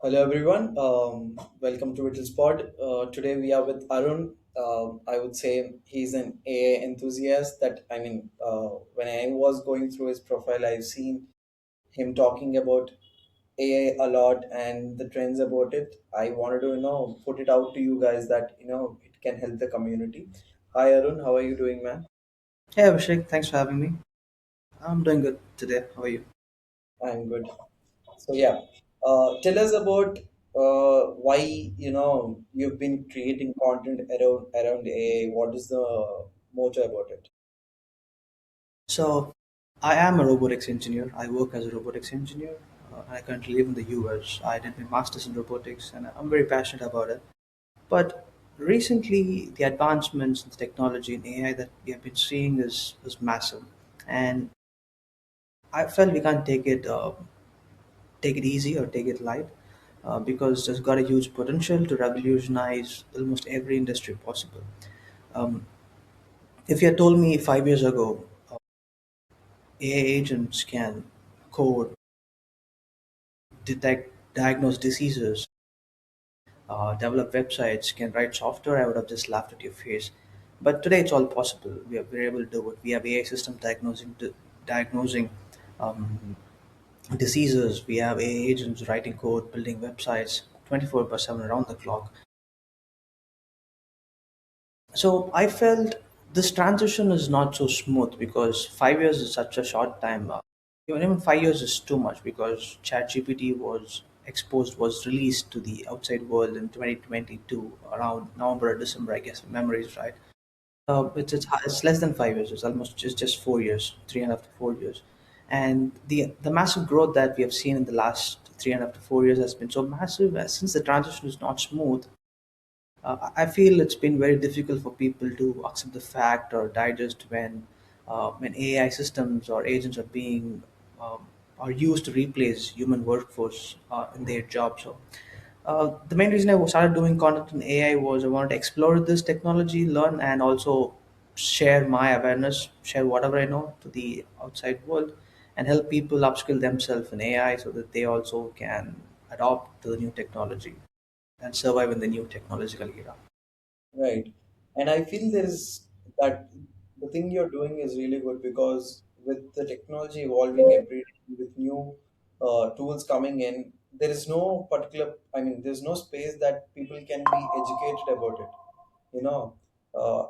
Hello everyone. Welcome to Whittle's Pod. Today we are with Arun. I would say he's an AI enthusiast. When I was going through his profile, I've seen him talking about AI a lot and the trends about it. I wanted to put it out to you guys that it can help the community. Hi Arun, how are you doing, man? Hey Abhishek, thanks for having me. I'm doing good today. How are you? I'm good. So yeah, tell us about why you've been creating content around AI. What is the motto about it? So, I am a robotics engineer. I work as a robotics engineer. And I currently live in the US. I did my master's in robotics and I'm very passionate about it. But recently, the advancements in the technology in AI that we have been seeing is massive. And I felt we can't take it easy or take it light because it's got a huge potential to revolutionize almost every industry possible. Um, if you had told me 5 years ago AI agents can code, detect, diagnose diseases, develop websites, can write software, I would have just laughed at your face. But today it's all possible. We're able to do it. We have AI systems diagnosing um, diseases. We have AI agents writing code, building websites 24 by 7 around the clock. So I felt this transition is not so smooth because 5 years is such a short time. Even 5 years is too much because ChatGPT was released to the outside world in 2022 around November or December, I guess. If memory is right. It's less than 5 years. It's almost just 4 years, 3.5 to 4 years, and the massive growth that we have seen in the last 3.5 to 4 years has been so massive. Since the transition is not smooth, I feel it's been very difficult for people to accept the fact or digest when AI systems or agents are used to replace human workforce in their job. So the main reason I started doing content in AI was I wanted to explore this technology, learn, and also share my awareness, share whatever I know to the outside world, and help people upskill themselves in AI so that they also can adopt to the new technology and survive in the new technological era. Right. And I feel there's that the thing you're doing is really good because with the technology evolving every day, with new tools coming in, there is no particular, there's no space that people can be educated about it.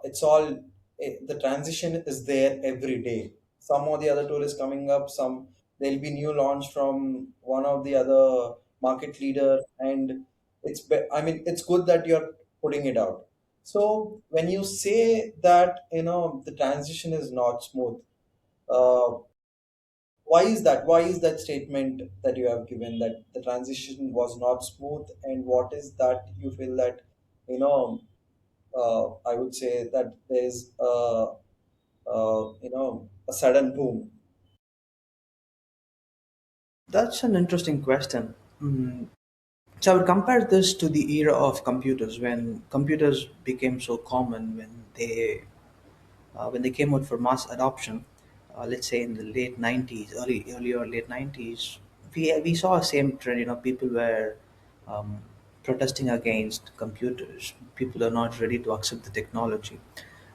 It's all the transition is there every day. Some or the other tool is coming up, some there'll be new launch from one of the other market leader, and it's good that you're putting it out. So when you say that the transition is not smooth, uh, why is that statement that you have given that the transition was not smooth, and what is that you feel that you know I would say that there's a sudden boom. That's an interesting question. So I would compare this to the era of computers when computers became so common when they came out for mass adoption. Let's say in the late '90s, early or late '90s, we saw a same trend. People were um, protesting against computers. People are not ready to accept the technology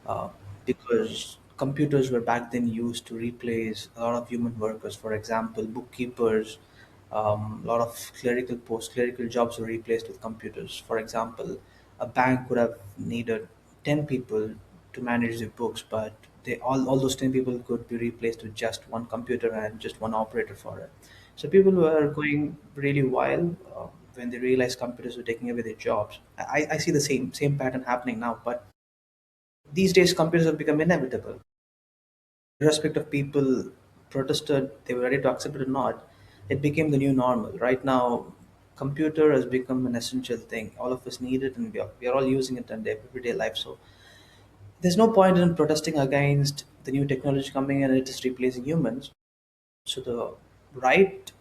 uh, because computers were back then used to replace a lot of human workers. For example, bookkeepers, a lot of clerical jobs were replaced with computers. For example, a bank would have needed 10 people to manage their books, but all those 10 people could be replaced with just one computer and just one operator for it. So people were going really wild when they realized computers were taking away their jobs. I see the same pattern happening now, but these days computers have become inevitable. Irrespective of people protested, they were ready to accept it or not, it became the new normal. Right now, computer has become an essential thing. All of us need it, and we are all using it in their everyday life. So there's no point in protesting against the new technology coming in and it is replacing humans. So the right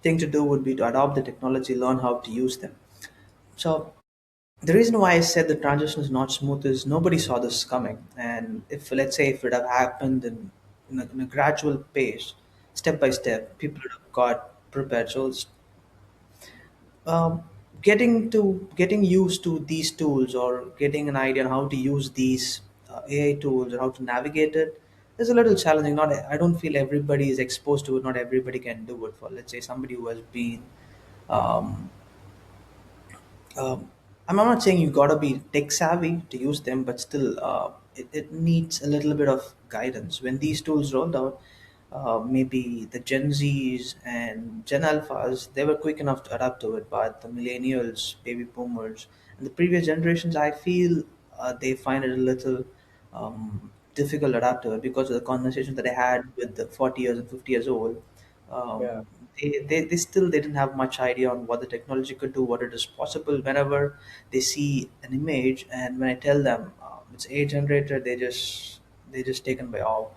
thing to do would be to adopt the technology, learn how to use them. So the reason why I said the transition is not smooth is nobody saw this coming. And if, let's say, if it had happened in a gradual pace, step by step, people would have got prepared. So um, getting used to these tools or getting an idea on how to use these AI tools or how to navigate it is a little challenging. Not I don't feel everybody is exposed to it. Not everybody can do it. For let's say somebody who has been um, I'm not saying you gotta be tech savvy to use them, but still, it needs a little bit of guidance. When these tools rolled out, maybe the Gen Zs and Gen Alphas, they were quick enough to adapt to it, but the Millennials, baby boomers, and the previous generations, I feel they find it a little difficult to adapt to it because of the conversations that I had with the 40 years and 50 years old. Um, Yeah, they still they didn't have much idea on what the technology could do, what it is possible. Whenever they see an image, and when I tell them it's AI generated, they just taken by awe,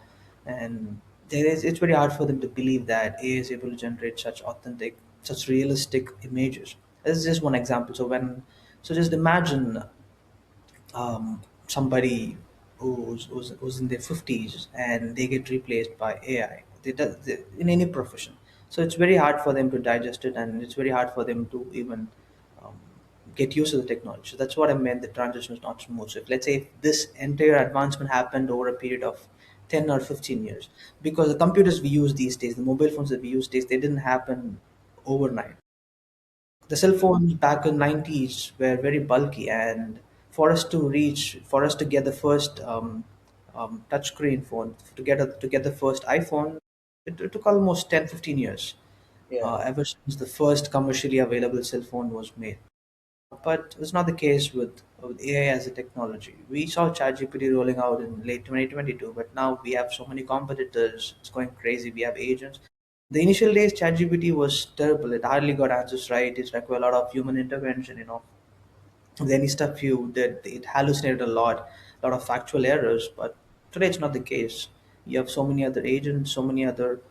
and it's very hard for them to believe that AI is able to generate such authentic, such realistic images. This is just one example. So just imagine somebody who's in their 50s and they get replaced by AI in any profession. So it's very hard for them to digest it, and it's very hard for them to even um, get used to the technology. So that's what I meant. The transition is not smooth. So if, let's say if this entire advancement happened over a period of 10 or 15 years, because the computers we use these days, the mobile phones that we use these days, they didn't happen overnight. The cell phones back in 90s were very bulky, and for us to get the first touchscreen phone, to get the first iPhone, it took almost 10-15 years, yeah, ever since the first commercially available cell phone was made. But it's not the case with AI as a technology. We saw ChatGPT rolling out in late 2022, but now we have so many competitors. It's going crazy. We have agents. The initial days, ChatGPT was terrible. It hardly got answers right. It required a lot of human intervention. With any stuff you did, it hallucinated a lot of factual errors. But today, it's not the case. You have so many other agents, so many other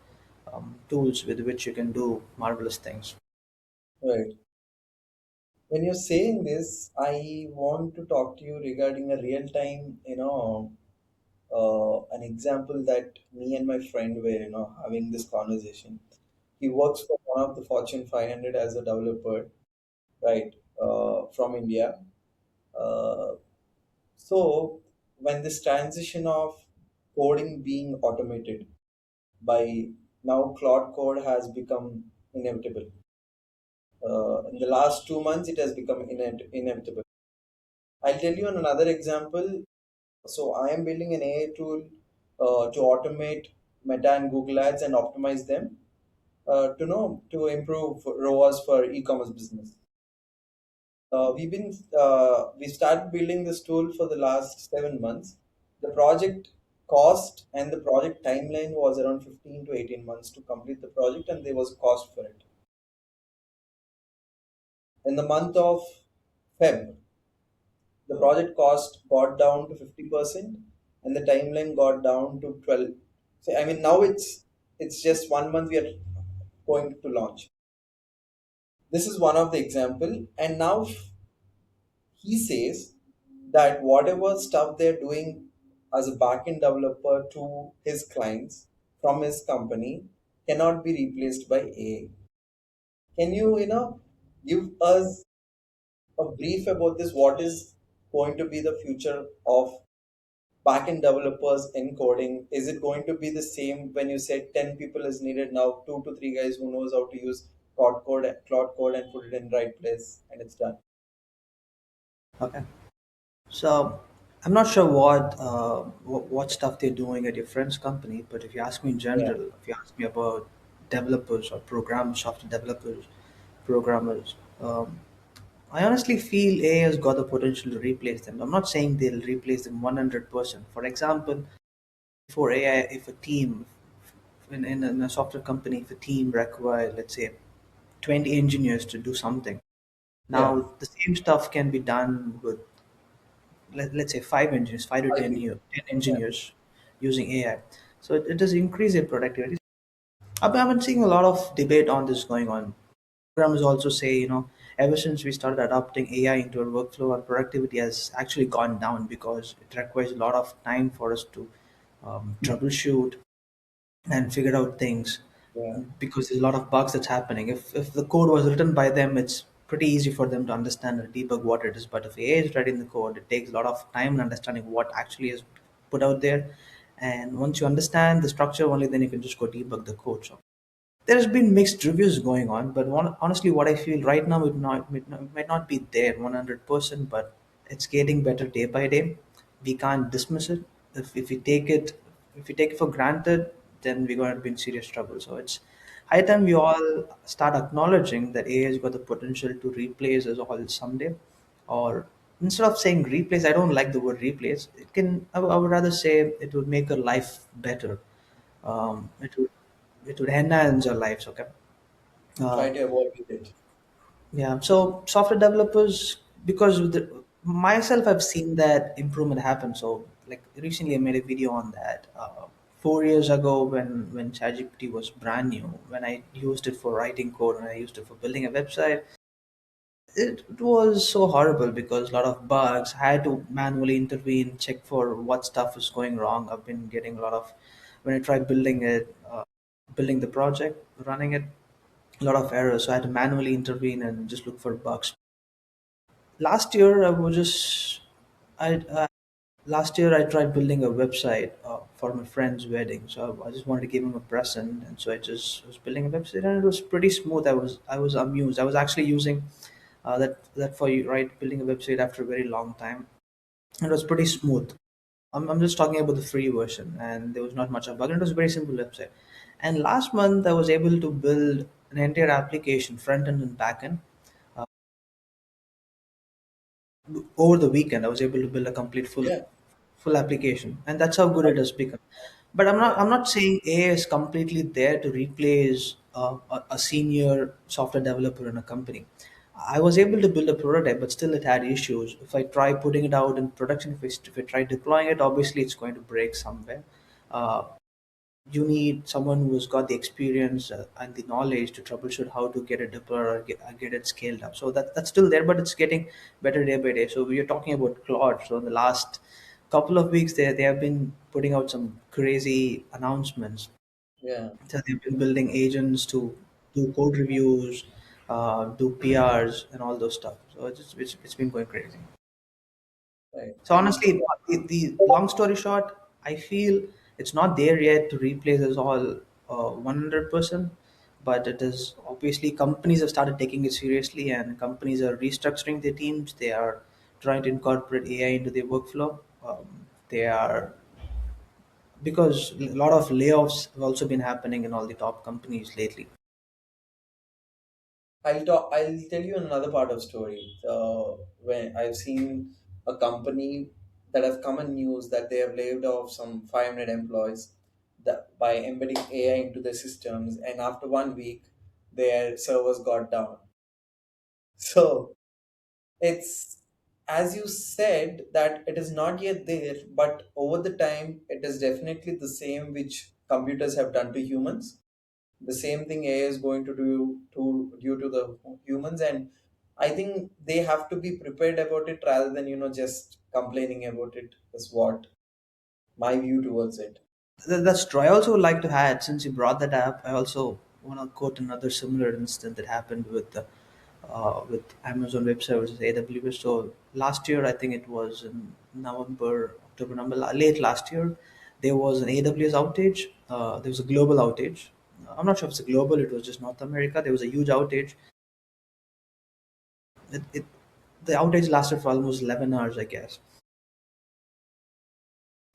tools with which you can do marvelous things. right. When you're saying this, I want to talk to you regarding a real time, an example that me and my friend were, having this conversation. He works for one of the Fortune 500 as a developer, right, from India. Uh, so when this transition of coding being automated by now Claude code has become inevitable. In the last 2 months, it has become inevitable. I'll tell you on another example. So I am building an AI tool to automate Meta and Google Ads and optimize them to improve ROAS for e-commerce business. We started building this tool for the last 7 months. The project cost and the project timeline was around 15 to 18 months to complete the project, and there was a cost for it. In the month of Feb, the project cost got down to 50% and the timeline got down to 12. So I mean now it's just 1 month we are going to launch. This is one of the example, and now he says that whatever stuff they're doing as a backend developer to his clients from his company cannot be replaced by AI. Can you give us a brief about this? What is going to be the future of backend developers in coding? Is it going to be the same when you said 10 people is needed, now 2 to 3 guys who knows how to use cloud code and put it in right place and it's done? Okay. So I'm not sure what stuff they're doing at your friend's company, but if you ask me in Yeah, general, if you ask me about developers or software developers, programmers, I honestly feel AI has got the potential to replace them. I'm not saying they'll replace them 100%. For example, for AI, if a team in a software company, if a team require, let's say, 20 engineers to do something, yeah, now the same stuff can be done with let's say 5 engineers, 5 to 10 I year, 10 yeah, engineers using AI. So it does increase their productivity. I've been seeing a lot of debate on this going on. Programmers also say, ever since we started adopting AI into our workflow, our productivity has actually gone down because it requires a lot of time for us to troubleshoot and figure out things yeah, because there's a lot of bugs that's happening. If the code was written by them, it's pretty easy for them to understand and debug what it is. But if AI is writing the code, it takes a lot of time in understanding what actually is put out there. And once you understand the structure, only then you can just go debug the code. So there's been mixed reviews going on, but honestly, what I feel right now might not be there 100%, but it's getting better day by day. We can't dismiss it. If we take it, if we take it for granted, then we're going to be in serious trouble. So it's high time we all start acknowledging that AI has got the potential to replace us all someday. Or instead of saying replace, I don't like the word replace. It can. I would rather say it would make our life better. It would enhance our lives. Okay. Try uh, to evolve with it. yeah, so software developers, because of myself, I've seen that improvement happen. So like recently I made a video on that 4 years ago, when ChatGPT was brand new, when I used it for writing code and I used it for building a website. It was so horrible because a lot of bugs. I had to manually intervene, check for what stuff is going wrong. I've been getting a lot of, when I tried building it, building the project, running it, a lot of errors. So I had to manually intervene and just look for bugs. Last year, I last year I tried building a website for my friend's wedding. So I just wanted to give him a present, and so I just was building a website, and it was pretty smooth. I was amused. I was actually using that for you, right? Building a website after a very long time. It was pretty smooth. I'm just talking about the free version, and there was not much of bug. And it was a very simple website. And last month, I was able to build an entire application, front end and back end. Over the weekend, I was able to build a complete Yeah, full application, and that's how good it has become. But yeah, I'm not saying AI is completely there to replace a senior software developer in a company. I was able to build a prototype, but still it had issues. If I try putting it out in production, if I try deploying it, obviously it's going to break somewhere. Uh, you need someone who's got the experience and the knowledge to troubleshoot how to get it deployed or get it scaled up. So that's still there, but it's getting better day by day. So we are talking about Claude. So in the last couple of weeks, they have been putting out some crazy announcements. yeah. So they've been building agents to do code reviews, do PRs, and all those stuff. So it's been going crazy. Right. So honestly, the long story short, I feel it's not there yet to replace us all 100%, but it is obviously companies have started taking it seriously, and companies are restructuring their teams. They are trying to incorporate AI into their workflow. They are, because a lot of layoffs have also been happening in all the top companies lately. I'll tell you another part of story. When I've seen a company that have come in news that they have laid off some 500 employees that by embedding AI into their systems, and after 1 week, their servers got down. So it's, as you said, that it is not yet there, but over the time, it is definitely the same which computers have done to humans. The same thing AI is going to do to due to the humans, and I think they have to be prepared about it rather than just complaining about it. Is what my view towards it. That's true. I also would like to add, since you brought that up, I also want to quote another similar incident that happened with Amazon Web Services (AWS). So last year, I think it was in November, October, November, late last year, there was an AWS outage. There was a global outage. I'm not sure if it's a global. It was just North America. There was a huge outage. It the outage lasted for almost 11 hours, I guess.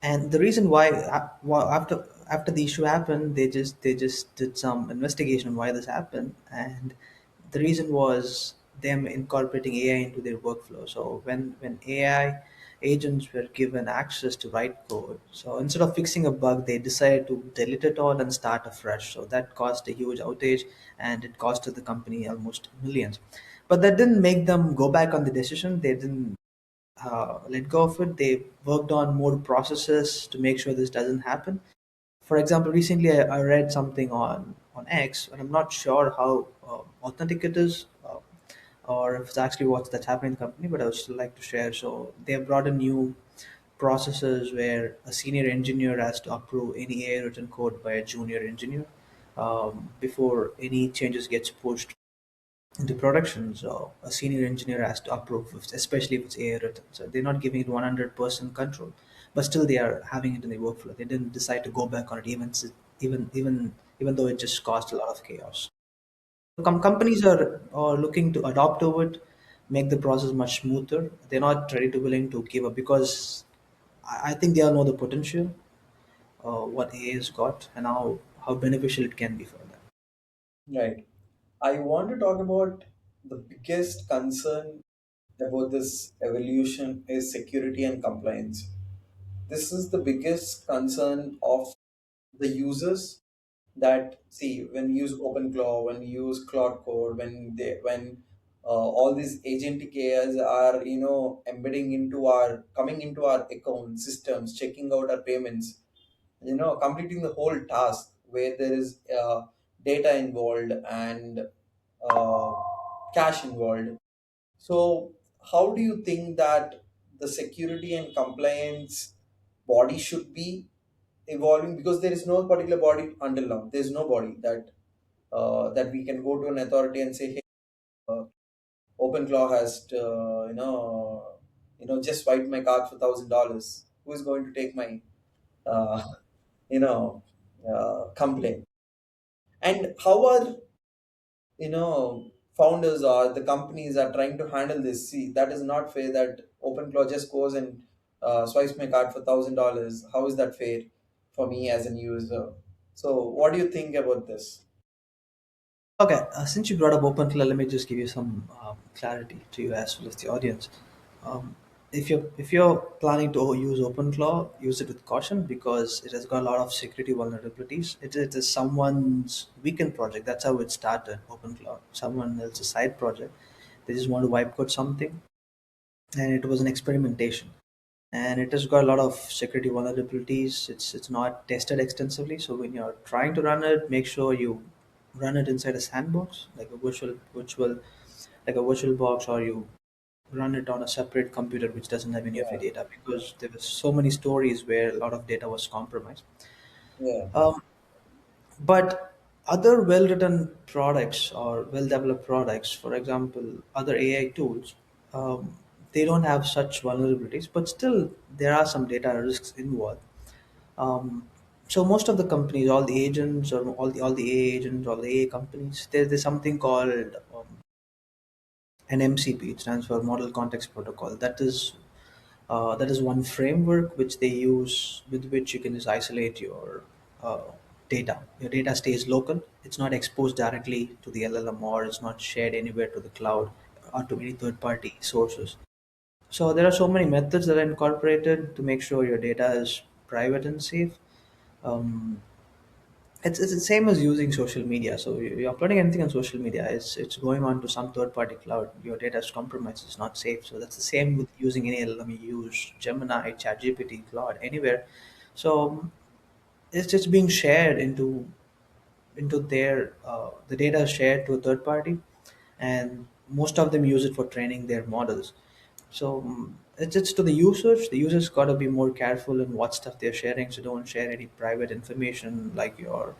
And the reason why after the issue happened, they just did some investigation on why this happened, and the reason was them incorporating AI into their workflow. So when AI agents were given access to write code, so instead of fixing a bug, they decided to delete it all and start afresh. So that caused a huge outage, and it costed the company almost millions. But that didn't make them go back on the decision. They didn't let go of it. They worked on more processes to make sure this doesn't happen. For example, recently I read something on X, and I'm not sure how authentic it is, or if it's actually what's that's happening in the company. But I would still like to share. So they have brought in new processes where a senior engineer has to approve any AI written code by a junior engineer before any changes gets pushed. into production. So a senior engineer has to approve, especially if it's AI written. So they're not giving it 100% control, but still they are having it in the workflow. They didn't decide to go back on it, even though it just caused a lot of chaos. Companies are looking to adopt to it, make the process much smoother. They're not ready to willing to give up because I think they all know the potential, what AI has got, and how beneficial it can be for them. Right. I want to talk about the biggest concern about this evolution is security and compliance. This is the biggest concern of the users that see when we use OpenClaw, when we use Claude Code, when all these agentic AIs are embedding into our coming into our account systems, checking out our payments, completing the whole task where there is data involved and uh, cash involved. So, how do you think that the security and compliance body should be evolving? Because there is no particular body until now. There is no body that we can go to an authority and say, "Hey, uh, OpenClaw has just swiped my card for $1,000. Who is going to take my uh, you know complaint?" And how are founders or the companies are trying to handle this? See, that is not fair that OpenClaw just goes and swipes my card for $1,000. How is that fair for me as an user? So what do you think about this? Okay, since you brought up OpenClaw, let me just give you some clarity to you as well as the audience. Um, if you're planning to use OpenClaw, use it with caution because it has got a lot of security vulnerabilities. It is someone's weekend project. That's how it started. OpenClaw, someone else's side project. They just want to wipe code something, and it was an experimentation. And it has got a lot of security vulnerabilities. It's not tested extensively. So when you're trying to run it, make sure you run it inside a sandbox, like a virtual box, or you run it on a separate computer which doesn't have any of your Yeah, data, because there were so many stories where a lot of data was compromised. yeah, But other well-written products or well-developed products, for example, other AI tools, they don't have such vulnerabilities, but still there are some data risks involved. Um, so most of the companies, all the agents or all the AI agents, all the AI companies, there's something called an MCP. It stands for Model Context Protocol. That is one framework which they use, with which you can just isolate your uh, data. Your data stays local. It's not exposed directly to the LLM, or it's not shared anywhere to the cloud or to any third-party sources. So there are so many methods that are incorporated to make sure your data is private and safe. Um, it's the same as using social media. So you're uploading anything on social media, it's going on to some third party cloud. Your data is compromised. It's not safe. So that's the same with using any LLM. You use Gemini, ChatGPT, Claude, anywhere. So it's just being shared into their the data is shared to a third party, and most of them use it for training their models. So it's to the users. The users got to be more careful in what stuff they're sharing. So don't share any private information like your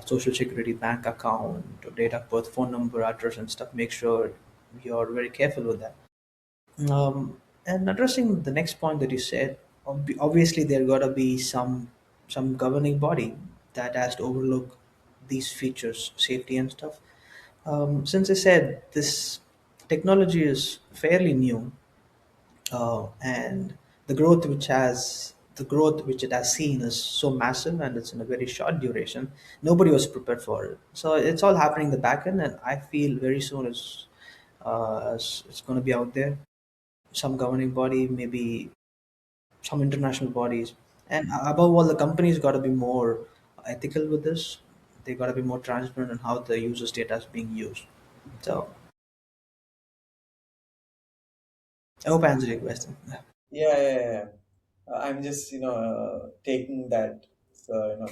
social security, bank account, or date of birth, phone number, address, and stuff. Make sure you're very careful with that. And addressing the next point that you said, obviously there got to be some governing body that has to overlook these features, safety and stuff. Since I said this technology is fairly new, and the growth which it has seen is so massive, and it's in a very short duration. Nobody was prepared for it, so it's all happening in the back end, and I feel very soon as it's going to be out there. Some governing body, maybe some international bodies, and above all, the companies got to be more ethical with this. They got to be more transparent on how the users' data is being used. So I hope I answered your question. yeah, yeah, yeah. I'm just taking that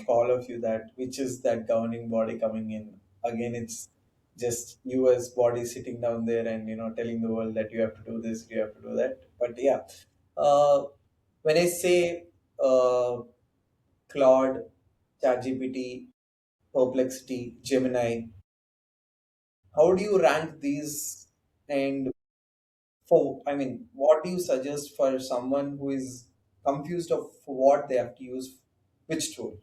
call of you, that which is that governing body coming in again. It's just US body sitting down there and telling the world that you have to do this, you have to do that. But yeah, uh, when I say Claude, ChatGPT, Perplexity, Gemini, How do you rank these? And I mean, what do you suggest for someone who is confused of what they have to use, which tool?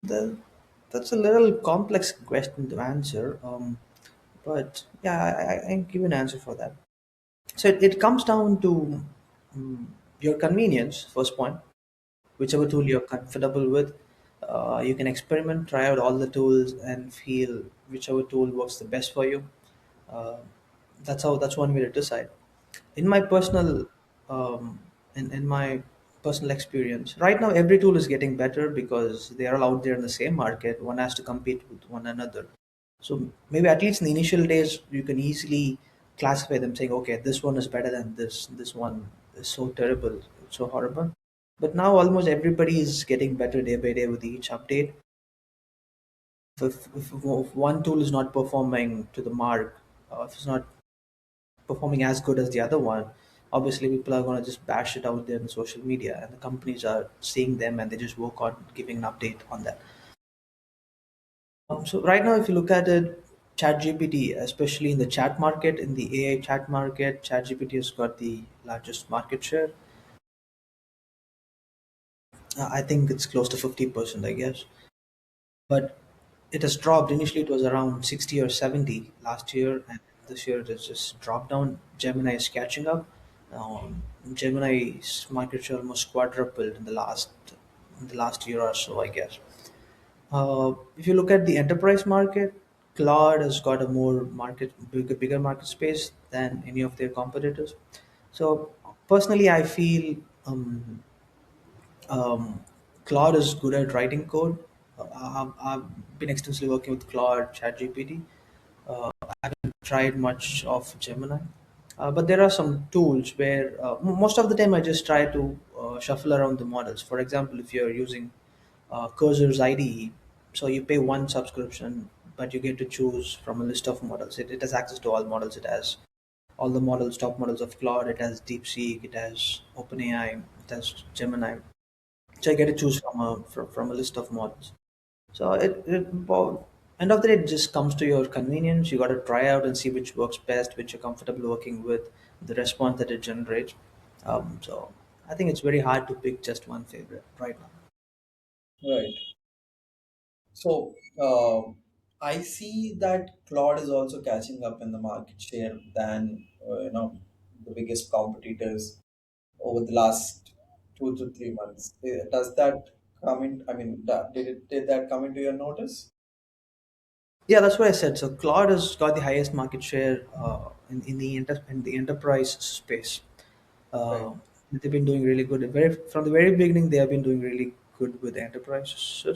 The, that's a little complex question to answer, but yeah, I can give an answer for that. So it comes down to your convenience, first point, whichever tool you're comfortable with. You can experiment, try out all the tools, and feel whichever tool works the best for you. Uh, that's one way to decide. In my personal um, in my personal experience, right now every tool is getting better because they are all out there in the same market. One has to compete with one another. So maybe at least in the initial days, you can easily classify them, saying, okay, this one is better than this. This one is so terrible, so horrible. But now almost everybody is getting better day by day with each update. If one tool is not performing to the mark, if it's not performing as good as the other one, obviously people are going to just bash it out there in social media, and the companies are seeing them and they just work on giving an update on that. So right now, if you look at it, ChatGPT, especially in the chat market, in the AI chat market, ChatGPT has got the largest market share. I think it's close to 50%, I guess. But it has dropped. Initially, it was around 60 or 70 last year, and this year it has just dropped down. Gemini is catching up. Gemini's market share almost quadrupled in the last year or so, I guess. If you look at the enterprise market, Claude has got a more bigger market space than any of their competitors. So personally, I feel um, Claude is good at writing code. I've been extensively working with Claude, ChatGPT. Tried much of Gemini, but there are some tools where most of the time I just try to shuffle around the models. For example, if you're using Cursor's IDE, so you pay one subscription, but you get to choose from a list of models. It has access to all models. It has all the models, top models of Claude. It has DeepSeek. It has OpenAI. It has Gemini. So I get to choose from a list of models. So end of the day, it just comes to your convenience. You got to try out and see which works best, which you're comfortable working with, the response that it generates. So I think it's very hard to pick just one favorite right now. Right. So I see that Claude is also catching up in the market share than the biggest competitors over the last 2 to 3 months. Does that come in? I mean, did that come into your notice? Yeah, that's what I said. So Claude has got the highest market share in the enterprise space. Right. Uh, they've been doing really good. From the very beginning, they have been doing really good with enterprises,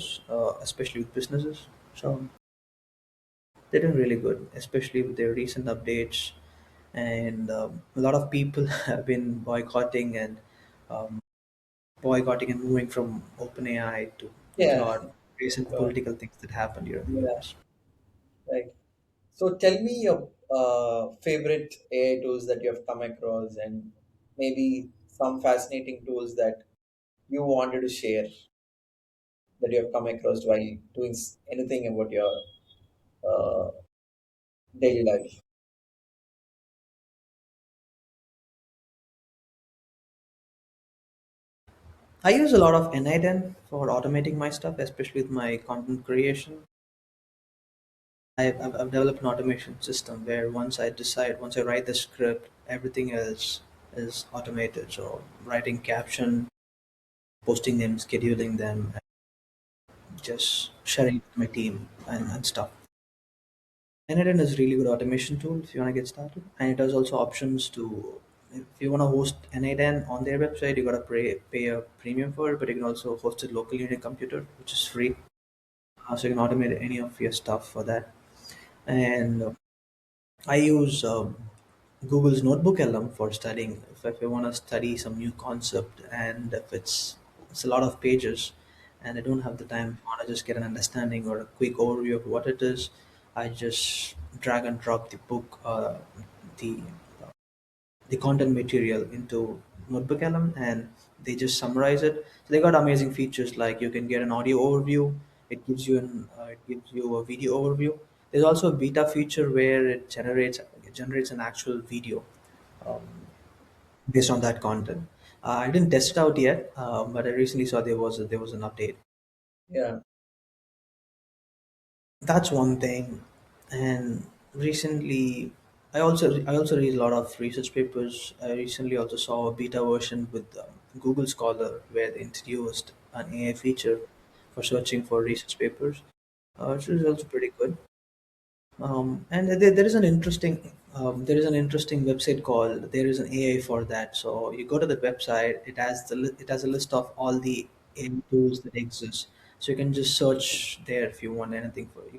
especially with businesses. So they're doing really good, especially with their recent updates. And a lot of people have been um, boycotting and moving from OpenAI to Yeah. Claude. Recent Claude. political things that happened here in the Yeah. US. Right. So tell me your favorite AI tools that you have come across, and maybe some fascinating tools that you wanted to share that you have come across while doing anything about your uh, daily life. I use a lot of N8N for automating my stuff, especially with my content creation. I've developed an automation system where once I write the script, everything else is automated. So writing caption, posting them, scheduling them, and just sharing it with my team and stuff. N8N is a really good automation tool if you want to get started, and it has also options to. If you want to host N8N on their website, you gotta pay a premium for it, but you can also host it locally on your computer, which is free. So you can automate any of your stuff for that. And I use Google's NotebookLM for studying. If I want to study some new concept, and if it's a lot of pages, and I don't have the time, I want to just get an understanding or a quick overview of what it is, I just drag and drop the book, the the content material into NotebookLM, and they just summarize it. So they got amazing features like you can get an audio overview, It gives you a video overview. There's also a beta feature where it generates an actual video um, based on that content. I didn't test it out yet, but I recently saw there was an update. Yeah. That's one thing. And recently, I also read a lot of research papers. I recently also saw a beta version with Google Scholar where they introduced an AI feature for searching for research papers, which is also pretty good. And there is an an interesting website called there is an AI for that. So you go to the website. It has a list of all the AI tools that exist. So you can just search there if you want anything for you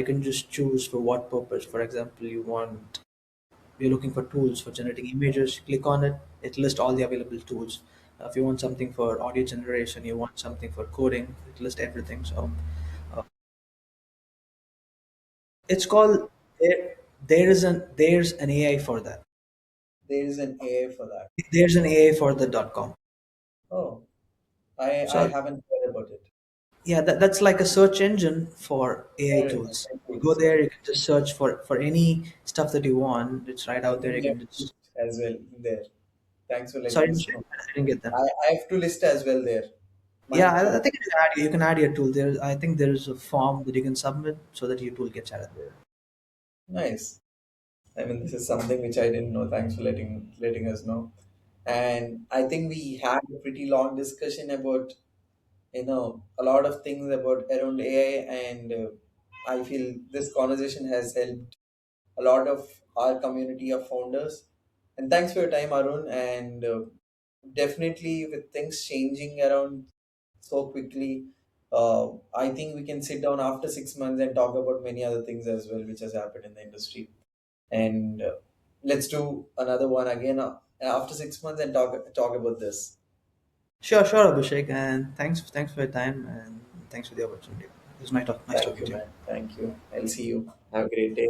can just choose for what purpose. For example, you're looking for tools for generating images. Click on it. It lists all the available tools. If you want something for audio generation, you want something for coding, it lists everything. So uh, it's called there's an AI for that. There is an AI for that. There's an AI for the .com. Oh, I So haven't heard about it. yeah, that's like a search engine for AI For tools. You go tools, there, okay. you can just search for any stuff that you want. It's right I'll out there. put You my can just list as well there. Thanks for letting sorry, us know. I didn't get that. I have to list as well there. Yeah, Mine too. I think you can add your tool there. I think there's a form that you can submit so that your tool gets added there. Nice. I mean, this is something which I didn't know. Thanks for letting us know. And I think we had a pretty long discussion about a lot of things about around AI, and I feel this conversation has helped a lot of our community of founders. And thanks for your time, Arun. And definitely, with things changing around so quickly, I think we can sit down after 6 months and talk about many other things as well, which has happened in the industry. And let's do another one again after 6 months and talk about this. Sure, Abhishek, and thanks for your time and thanks for the opportunity. It was nice Thank talking you, to you. man. Thank you. I'll see you. Have a great day.